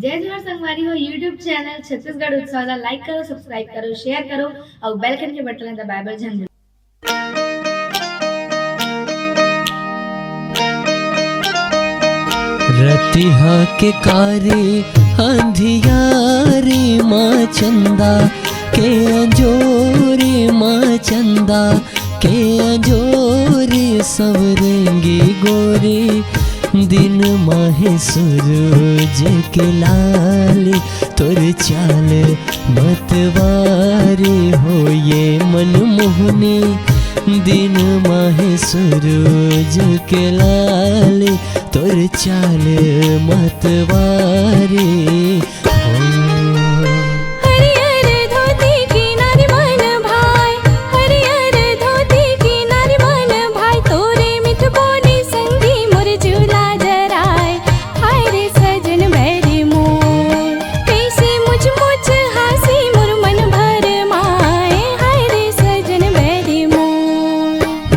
जय जोहार संगवारी हो यूट्यूब चैनल छत्तीसगढ़ उत्सव ला लाइक करो, सब्सक्राइब करो, शेयर करो और बेल आइकन के बटन ला दबाए बर झन भूलो। रतिहा के कारी अंधियारी माँ चंदा के अंजोरी माँ चंदा के अंजोरी सवरेंगी गोरी दिन माहे सूरज के लाली तोर चाल मतवारी हो ये मनमोहनी दिन माहे सूरज के लाली तोर चाल मतवारी हो।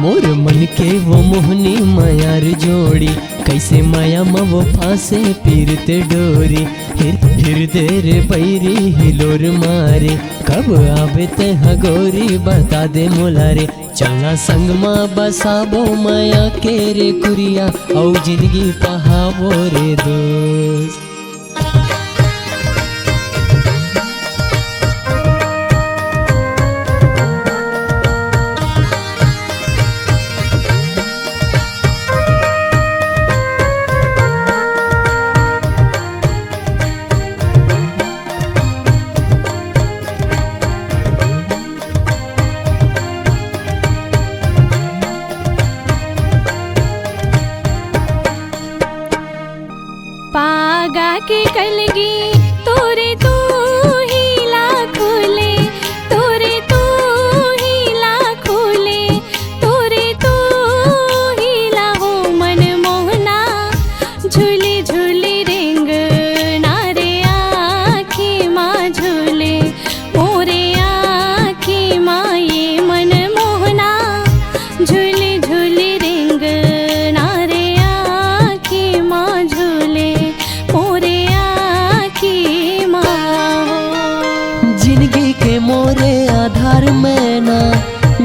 मोर मन के वो मोहनी मायार जोड़ी कैसे माया मवो फांसे पीरते डोरी हृदय रे बैरी हिलोर मारे कब आवे ते हगोरी बता दे मोलारे चलना संग माँ बसाबो माया के रे कुरिया औ जिंदगी पहावो रे दोस्त। पागा के कलगी तोरे तू ही लाखोले तोरे तू ही लाखोले तोरे तू ही लाहो मन मोहना झूली झूली रिंग नारे आँखी माँ झूले मोरे आँखी माँ ये मन मोहना झूली झूली रिंग नारे आँखी माँ झूले जिंदगी के मोरे आधार में ना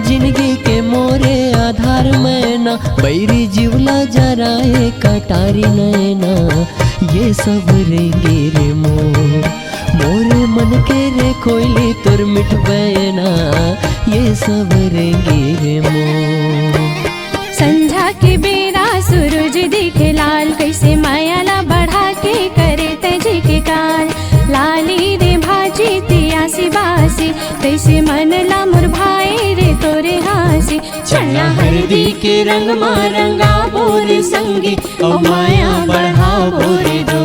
जिंदगी के मोरे आधार में ना बैरी जीवला जराए कटारी नैना ये सब रेंगे रे मोरे मन के रे कोयली तुर मिट बैना ये सब रेंगे रे संझा के बेरा सूरज दिखे लाल कैसे मायाला बढ़ा के करे तेजी के काल लाली रे भाजी तियासी बासी कैसे मन ला मुर भाई रे तोरे हासी चला हल्दी के रंग मा रंगा बोरे संगी और माया बढ़ा बोरे दो।